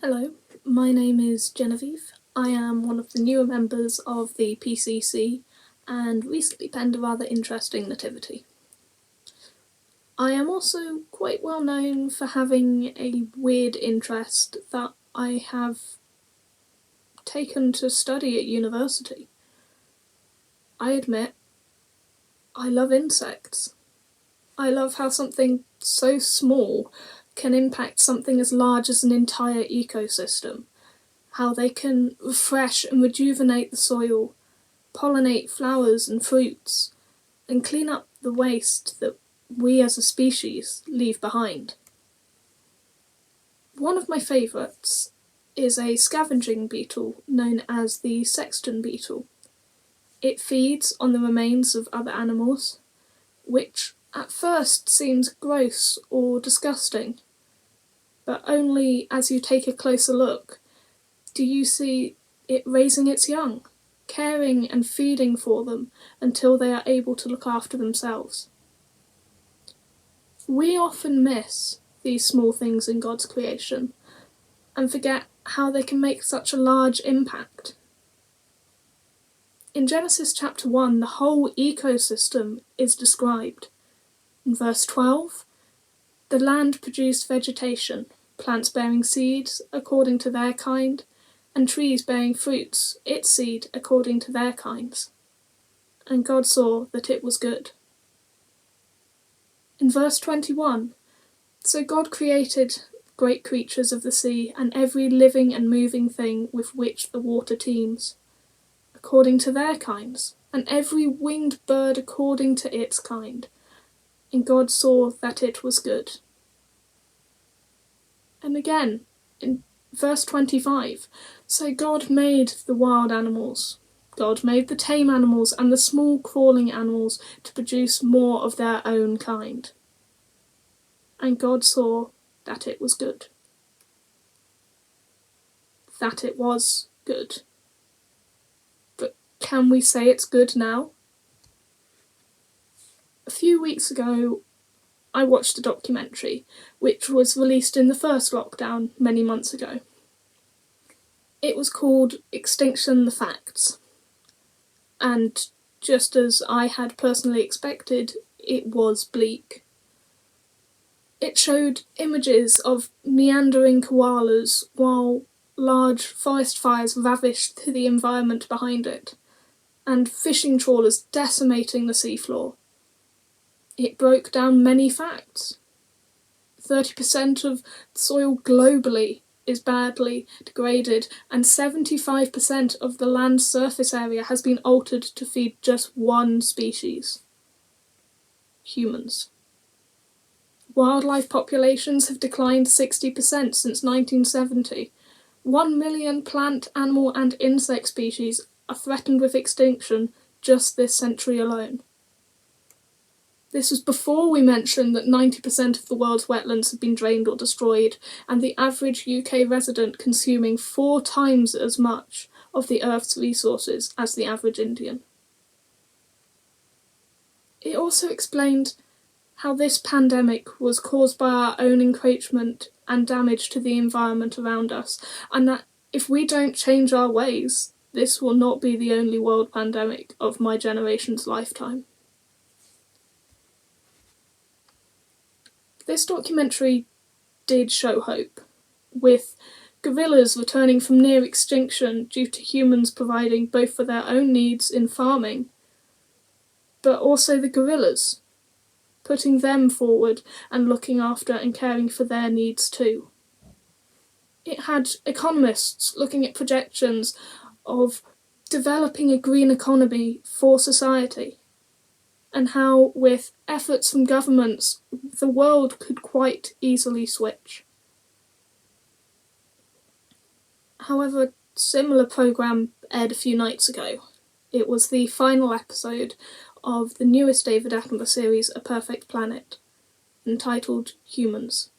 Hello, my name is Genevieve. I am one of the newer members of the PCC and recently penned a rather interesting nativity. I am also quite well known for having a weird interest that I have taken to study at university. I admit, I love insects. I love how something so small can impact something as large as an entire ecosystem, how they can refresh and rejuvenate the soil, pollinate flowers and fruits, and clean up the waste that we as a species leave behind. One of my favourites is a scavenging beetle known as the sexton beetle. It feeds on the remains of other animals, which at first seems gross or disgusting, but only as you take a closer look do you see it raising its young, caring and feeding for them until they are able to look after themselves. We often miss these small things in God's creation and forget how they can make such a large impact. In Genesis chapter 1, the whole ecosystem is described. In verse 12, the land produced vegetation, plants bearing seeds according to their kind, and trees bearing fruits, its seed according to their kinds. And God saw that it was good. In verse 21, so God created great creatures of the sea and every living and moving thing with which the water teems, according to their kinds, and every winged bird according to its kind. And God saw that it was good. And again, in verse 25, so God made the wild animals. God made the tame animals and the small crawling animals to produce more of their own kind. And God saw that it was good. That it was good. But can we say it's good now? A few weeks ago, I watched a documentary which was released in the first lockdown many months ago. It was called Extinction: The Facts. And just as I had personally expected, it was bleak. It showed images of meandering koalas while large forest fires ravished the environment behind it, and fishing trawlers decimating the seafloor. It broke down many facts. 30% of soil globally is badly degraded, and 75% of the land surface area has been altered to feed just one species: humans. Wildlife populations have declined 60% since 1970. 1 million plant, animal and insect species are threatened with extinction just this century alone. This was before we mentioned that 90% of the world's wetlands have been drained or destroyed, and the average UK resident consuming 4 times as much of the Earth's resources as the average Indian. It also explained how this pandemic was caused by our own encroachment and damage to the environment around us, and that if we don't change our ways, this will not be the only world pandemic of my generation's lifetime. This documentary did show hope, with gorillas returning from near extinction due to humans providing both for their own needs in farming, but also the gorillas, putting them forward and looking after and caring for their needs too. It had economists looking at projections of developing a green economy for society, and how, with efforts from governments, the world could quite easily switch. However, a similar programme aired a few nights ago. It was the final episode of the newest David Attenborough series, A Perfect Planet, entitled Humans.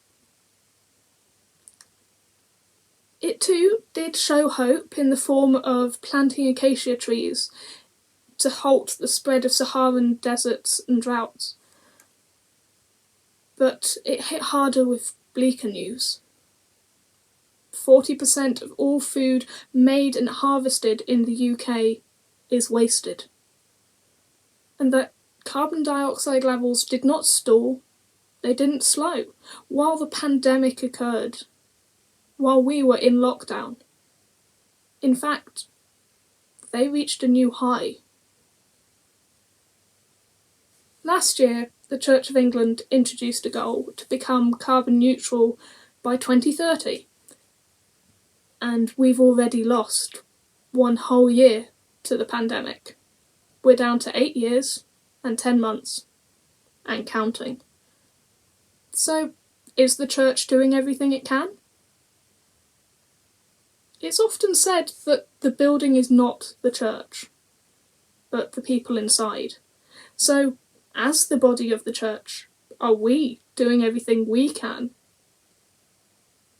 It too did show hope in the form of planting acacia trees to halt the spread of Saharan deserts and droughts. But it hit harder with bleaker news. 40% of all food made and harvested in the UK is wasted. And that carbon dioxide levels did not stall, they didn't slow. While the pandemic occurred, while we were in lockdown, in fact, they reached a new high. Last year, the Church of England introduced a goal to become carbon neutral by 2030. And we've already lost 1 whole year to the pandemic. We're down to 8 years and 10 months, and counting. So, is the church doing everything it can? It's often said that the building is not the church, but the people inside. So, as the body of the church, are we doing everything we can?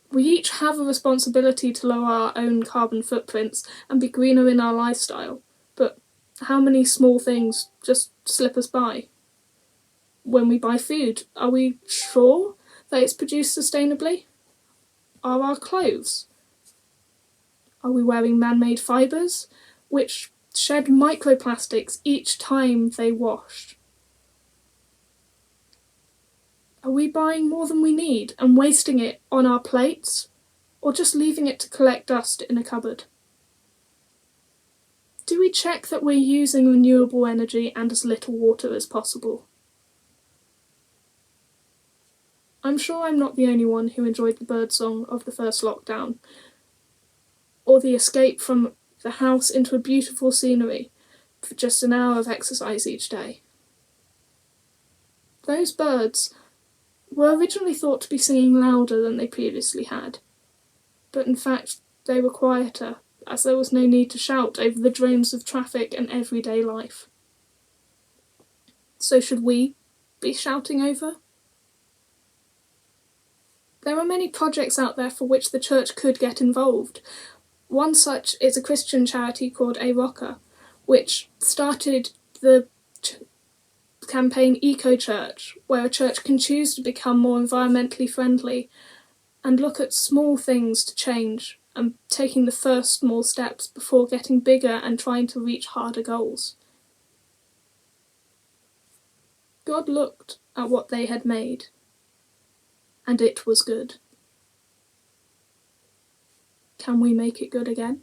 We each have a responsibility to lower our own carbon footprints and be greener in our lifestyle, but how many small things just slip us by? When we buy food, are we sure that it's produced sustainably? Are our clothes? Are we wearing man-made fibres, which shed microplastics each time they washed? Are we buying more than we need and wasting it on our plates, or just leaving it to collect dust in a cupboard? Do we check that we're using renewable energy and as little water as possible? I'm sure I'm not the only one who enjoyed the birdsong of the first lockdown, or the escape from the house into a beautiful scenery for just an hour of exercise each day. Those birds were originally thought to be singing louder than they previously had, but in fact they were quieter, as there was no need to shout over the drones of traffic and everyday life. So should we be shouting over? There are many projects out there for which the church could get involved. One such is a Christian charity called A Rocker, which started the campaign Eco Church, where a church can choose to become more environmentally friendly and look at small things to change and taking the first small steps before getting bigger and trying to reach harder goals. God looked at what they had made, and it was good. Can we make it good again?